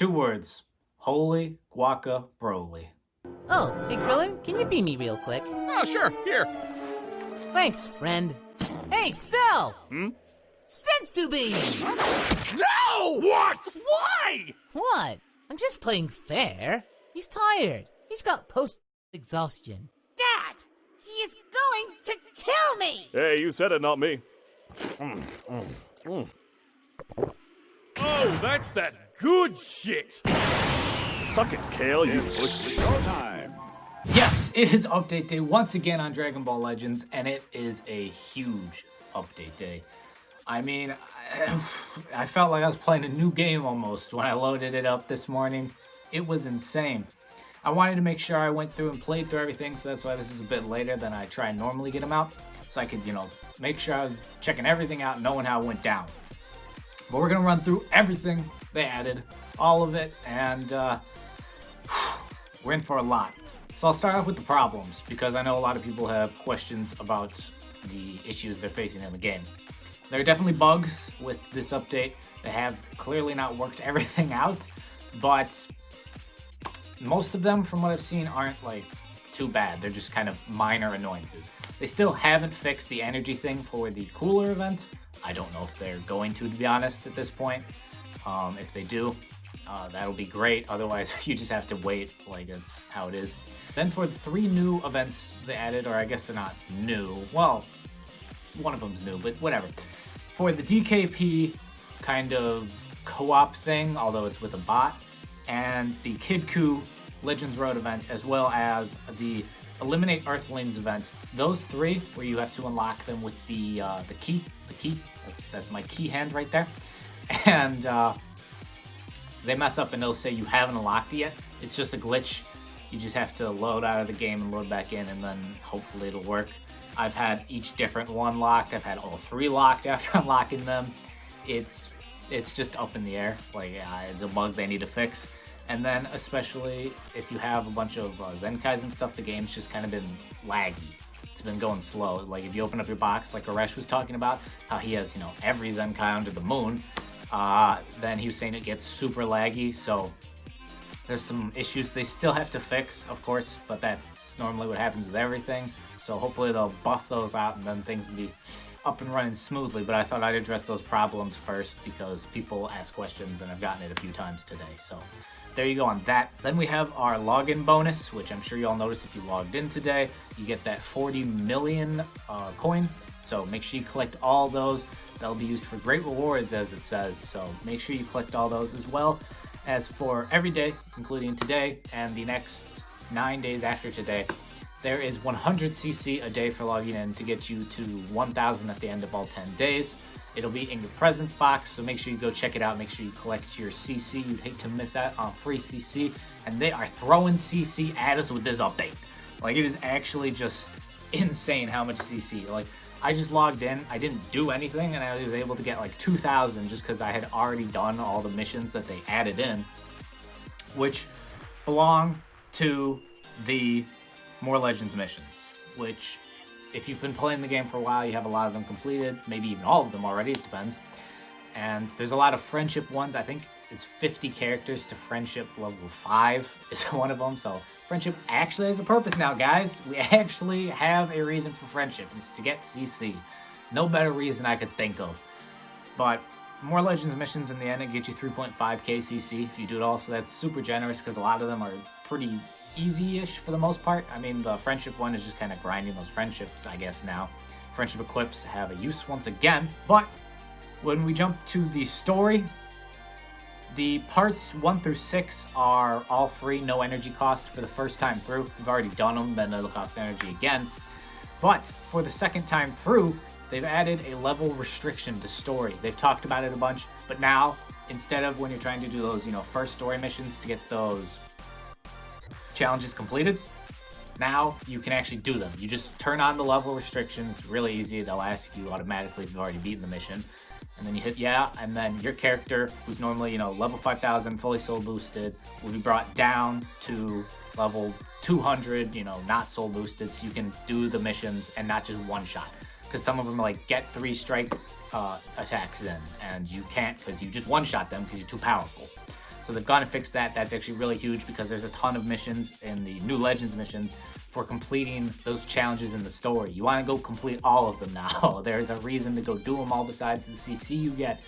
2 words. Holy guaca broly. Oh, hey Krillin, can you beam me real quick? Oh, sure, here. Thanks, friend. Hey, Cell! Hmm? Sensu beam! No! What? Why? What? I'm just playing fair. He's tired. He's got post-exhaustion. Dad! He is going to kill me! Hey, you said it, not me. Oh, that's that good shit. Suck it, Kale, you push. Showtime! Yes, it is update day once again on Dragon Ball Legends, and it is a huge update day. I mean, I felt like I was playing a new game almost when I loaded it up this morning. It was insane. I wanted to make sure I went through and played through everything, so that's why this is a bit later than I try and normally get them out. So I could, make sure I was checking everything out, knowing how it went down. But we're going to run through everything they added, all of it, and we're in for a lot. So I'll start off with the problems, because I know a lot of people have questions about the issues they're facing in the game. There are definitely bugs with this update. They have clearly not worked everything out, but most of them, from what I've seen, aren't like too bad. They're just kind of minor annoyances. They still haven't fixed the energy thing for the cooler event. I don't know if they're going to be honest, at this point. If they do, that'll be great. Otherwise, you just have to wait, like that's how it is. Then for the 3 new events they added, or I guess they're not new. Well, one of them's new, but whatever. For the DKP kind of co-op thing, although it's with a bot, and the Kid Coup Legends Road event, as well as the Eliminate Earthlings event. Those 3, where you have to unlock them with the key. That's my key hand right there. And they mess up and they'll say you haven't unlocked it yet. It's just a glitch. You just have to load out of the game and load back in, and then hopefully it'll work. I've had each different one locked. I've had all 3 locked after unlocking them. It's just up in the air. Like, it's a bug they need to fix. And then, especially if you have a bunch of zenkais and stuff, the game's just kind of been laggy. It's been going slow. Like, if you open up your box, like Aresh was talking about, how he has, every zenkai under the moon, then he was saying it gets super laggy. So there's some issues they still have to fix, of course, but that's normally what happens with everything. So hopefully they'll buff those out and then things will be up and running smoothly. But I thought I'd address those problems first because people ask questions and I've gotten it a few times today. So there you go on that. Then we have our login bonus, which I'm sure you all noticed if you logged in today. You get that 40 million coin. So make sure you collect all those. That'll be used for great rewards, as it says. So make sure you collect all those, as well as for every day, including today and the next 9 days after today. There is 100cc a day for logging in to get you to 1,000 at the end of all 10 days. It'll be in your presents box, so make sure you go check it out. Make sure you collect your CC. You'd hate to miss out on free CC. And they are throwing CC at us with this update. Like, it is actually just insane how much CC. Like, I just logged in. I didn't do anything, and I was able to get like 2,000 just because I had already done all the missions that they added in, which belong to the More Legends missions, which, if you've been playing the game for a while, you have a lot of them completed, maybe even all of them already, it depends. And there's a lot of friendship ones. I think it's 50 characters to friendship level 5 is one of them. So friendship actually has a purpose now, guys. We actually have a reason for friendship. It's to get CC. No better reason I could think of. But More Legends missions in the end, it gets you 3.5k CC if you do it all. So that's super generous because a lot of them are pretty easy-ish for the most part. I mean, the friendship one is just kind of grinding those friendships, I guess, now. Friendship Eclipse have a use once again. But when we jump to the story, the parts 1 through 6 are all free, no energy cost for the first time through. If you've already done them, then it'll cost energy again. But for the second time through, they've added a level restriction to story. They've talked about it a bunch, but now, instead of when you're trying to do those, first story missions to get those challenges completed, now you can actually do them. You just turn on the level restriction. It's really easy. They'll ask you automatically if you've already beaten the mission, and then you hit yeah, and then your character, who's normally level 5,000 fully soul boosted, will be brought down to level 200, not soul boosted, so you can do the missions and not just one shot, because some of them are like get 3 strike attacks in, and you can't because you just one shot them because you're too powerful. So they've gone and fixed that. That's actually really huge because there's a ton of missions in the new Legends missions for completing those challenges in the story. You want to go complete all of them now. There's a reason to go do them all besides the CC you get.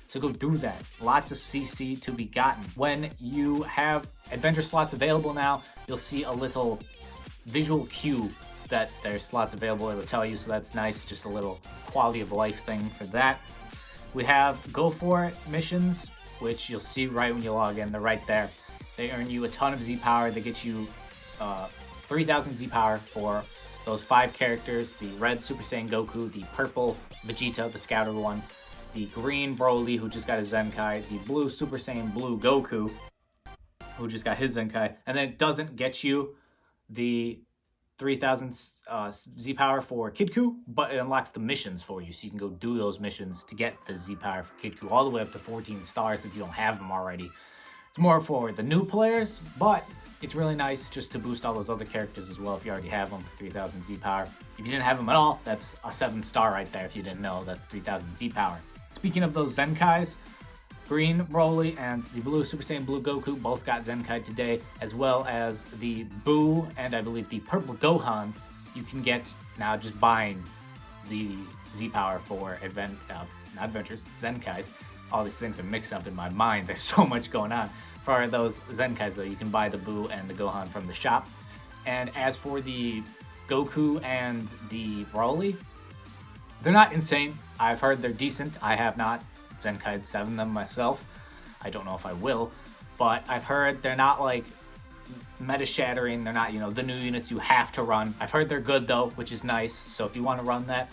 So go do that. Lots of CC to be gotten. When you have adventure slots available now, you'll see a little visual cue that there's slots available. It'll tell you, so that's nice. Just a little quality of life thing for that. We have Go For It missions, which you'll see right when you log in. They're right there. They earn you a ton of Z power. They get you 3,000 Z power for those 5 characters: the red Super Saiyan Goku, the purple Vegeta, the scouter one, the green Broly, who just got his Zenkai, the blue Super Saiyan Blue Goku, who just got his Zenkai, and then it doesn't get you the 3,000 Z power for Kid Ku, but it unlocks the missions for you, so you can go do those missions to get the Z power for Kid Ku all the way up to 14 stars if you don't have them already. It's more for the new players, but it's really nice just to boost all those other characters as well if you already have them for 3,000 Z power. If you didn't have them at all, that's a 7-star right there. If you didn't know, that's 3,000 Z power. Speaking of those Zenkais, green Broly and the blue Super Saiyan Blue Goku both got Zenkai today, as well as the Boo and I believe the purple Gohan you can get now just buying the Z power for not adventures, Zenkais. All these things are mixed up in my mind. There's so much going on. For those Zenkais though, you can buy the Boo and the Gohan from the shop. And as for the Goku and the Broly, they're not insane. I've heard they're decent. I have not Zenkai 7 them myself. I don't know if I will, but I've heard they're not like meta shattering. They're not, the new units you have to run. I've heard they're good though, which is nice. So if you want to run that,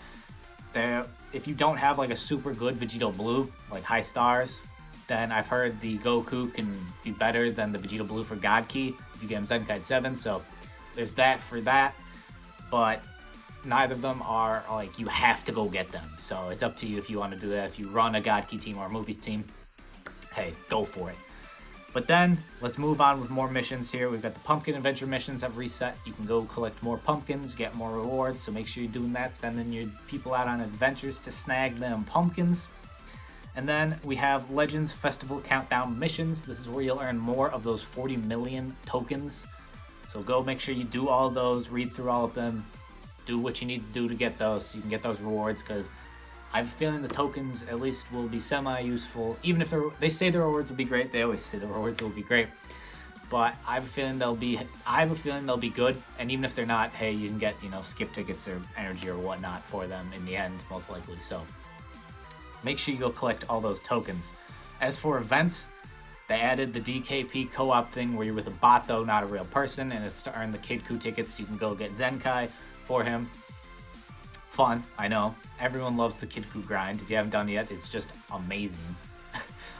if you don't have like a super good Vegito Blue, like high stars, then I've heard the Goku can be better than the Vegito Blue for God Key if you get him Zenkai 7. So there's that for that, but neither of them are like you have to go get them. So it's up to you if you want to do that. If you run a God Key team or a movies team, hey, go for it. But then let's move on with more missions here. We've got the pumpkin adventure missions have reset. You can go collect more pumpkins, get more rewards. So make sure you're doing that, sending your people out on adventures to snag them pumpkins. And then we have Legends Festival Countdown missions. This is where you'll earn more of those 40 million tokens. So go make sure you do all those, read through all of them, do what you need to do to get those so you can get those rewards, because I have a feeling the tokens at least will be semi-useful. Even if they say the rewards will be great, they always say the rewards will be great. But I have a feeling they'll be good, and even if they're not, hey, you can get, skip tickets or energy or whatnot for them in the end, most likely. So make sure you go collect all those tokens. As for events, they added the DKP co-op thing where you're with a bot though, not a real person, and it's to earn the Kid Ku tickets. You can go get Zenkai for him. Fun, I know. Everyone loves the Kid Ku grind. If you haven't done it yet, it's just amazing.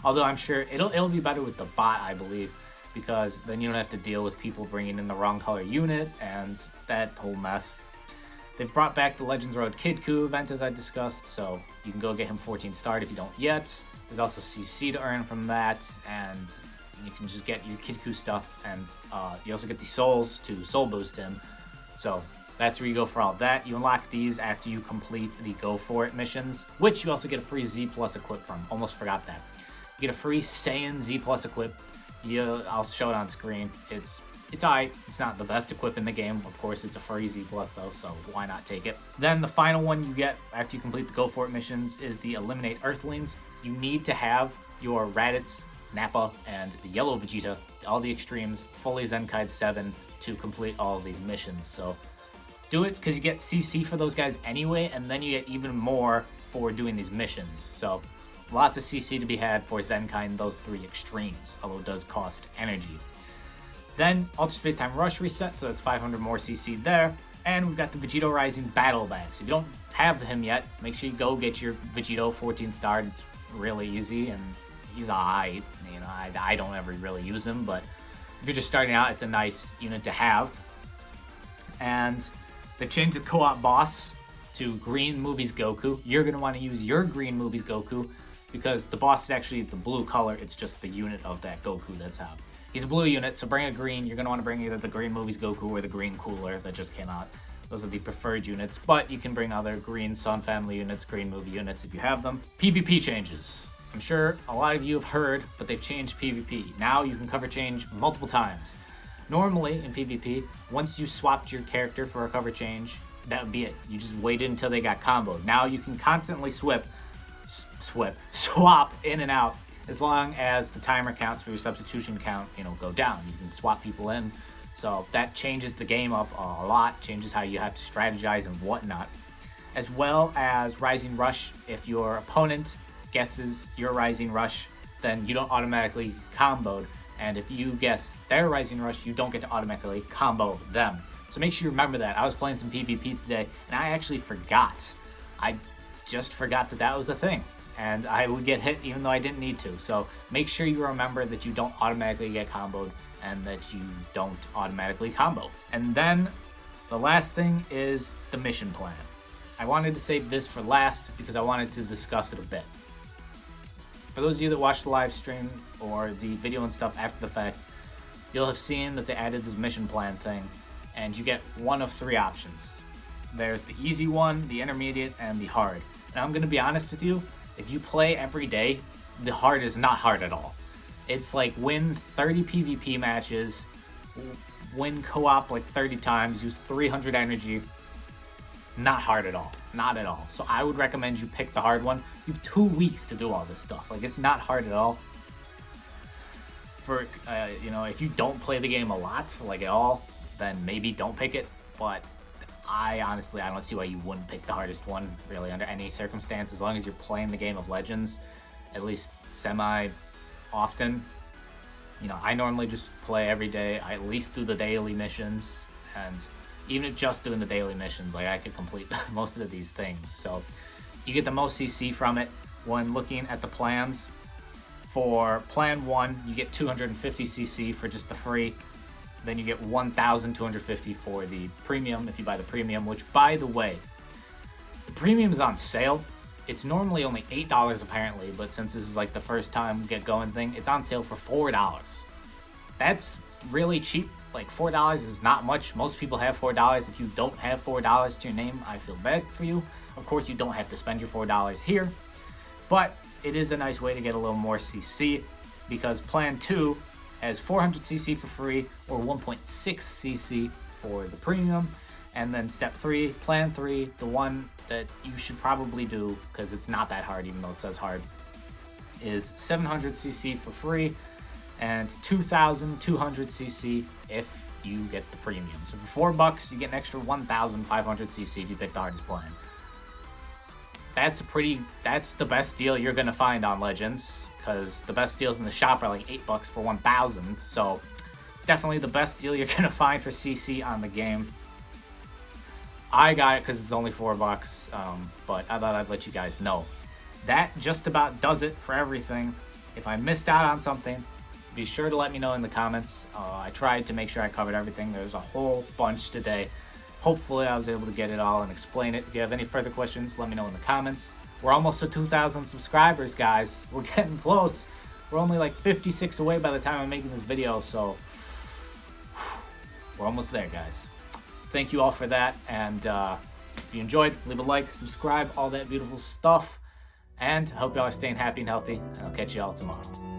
Although I'm sure it'll be better with the bot, I believe, because then you don't have to deal with people bringing in the wrong color unit and that whole mess. They've brought back the Legends Road Kid Ku event, as I discussed, so you can go get him 14 starred if you don't yet. There's also CC to earn from that, and you can just get your Kid Ku stuff, and you also get the souls to soul boost him. So that's where you go for all that. You unlock these after you complete the Go For It missions, which you also get a free Z Plus equip from. Almost forgot that. You get a free Saiyan Z Plus equip. I'll show it on screen. It's alright. It's not the best equip in the game. Of course, it's a free Z Plus though, so why not take it? Then the final one you get after you complete the Go For It missions is the Eliminate Earthlings. You need to have your Raditz, Nappa, and the Yellow Vegeta, all the extremes, fully Zenkai 7 to complete all of these missions. So do it because you get CC for those guys anyway, and then you get even more for doing these missions. So lots of CC to be had for Zenkai in those 3 extremes, although it does cost energy. Then Ultra Space Time Rush reset, so that's 500 more CC there. And we've got the Vegito Rising Battle Bag. So if you don't have him yet, make sure you go get your Vegito 14 star. It's really easy, and he's alright. I don't ever really use him, but if you're just starting out, it's a nice unit to have. And they've changed the co-op boss to Green Movies Goku. You're going to want to use your Green Movies Goku because the boss is actually the blue color. It's just the unit of that Goku that's out. He's a blue unit, so bring a green. You're going to want to bring either the Green Movies Goku or the Green Cooler that just came out. Those are the preferred units, but you can bring other Green Sun Family units, Green Movie units if you have them. PvP changes. I'm sure a lot of you have heard, but they've changed PvP. Now you can cover change multiple times. Normally in PvP, once you swapped your character for a cover change, that would be it. You just waited until they got comboed. Now you can constantly swap in and out as long as the timer counts for your substitution count, go down. You can swap people in. So that changes the game up a lot, changes how you have to strategize and whatnot. As well as Rising Rush, if your opponent guesses your Rising Rush, then you don't automatically comboed. And if you guess their Rising Rush, you don't get to automatically combo them. So make sure you remember that. I was playing some PvP today, and I actually forgot. I just forgot that was a thing. And I would get hit even though I didn't need to. So make sure you remember that you don't automatically get comboed and that you don't automatically combo. And then the last thing is the mission plan. I wanted to save this for last because I wanted to discuss it a bit. For those of you that watched the live stream or the video and stuff after the fact, you'll have seen that they added this mission plan thing, and you get one of three options. There's the easy one, the intermediate, and the hard. And I'm going to be honest with you, if you play every day, the hard is not hard at all. It's like win 30 PvP matches, win co-op like 30 times, use 300 energy. Not hard at all. Not at all. So I would recommend you pick the hard one. You have 2 weeks to do all this stuff. Like, it's not hard at all. For, if you don't play the game a lot, like at all, then maybe don't pick it. But I don't see why you wouldn't pick the hardest one, really, under any circumstance. As long as you're playing the game of Legends, at least semi-often. I normally just play every day. I at least do the daily missions, and even if just doing the daily missions, like I could complete most of these things. So you get the most CC from it when looking at the plans. For plan 1, you get 250 CC for just the free. Then you get 1,250 for the premium if you buy the premium, which, by the way, the premium is on sale. It's normally only $8 apparently, but since this is like the first time get going thing, it's on sale for $4. That's really cheap. Like, $4 is not much. Most people have $4. If you don't have $4 to your name, I feel bad for you. Of course, you don't have to spend your $4 here, but it is a nice way to get a little more CC, because plan 2 has 400 CC for free or 1.6 CC for the premium. And then step 3, plan 3, the one that you should probably do because it's not that hard even though it says hard, is 700 CC for free and 2,200 CC if you get the premium. So for $4, you get an extra 1,500 CC if you pick the hardest plan. That's the best deal you're gonna find on Legends, because the best deals in the shop are like $8 for 1,000. So it's definitely the best deal you're gonna find for CC on the game. I got it because it's only $4, but I thought I'd let you guys know. That just about does it for everything. If I missed out on something, be sure to let me know in the comments. I tried to make sure I covered everything. There's a whole bunch today. Hopefully I was able to get it all and explain it. If you have any further questions, let me know in the comments. We're almost to 2,000 subscribers, guys. We're getting close. We're only like 56 away by the time I'm making this video, so we're almost there, guys. Thank you all for that, and if you enjoyed, leave a like, subscribe, all that beautiful stuff, and I hope y'all are staying happy and healthy, and I'll catch you all tomorrow.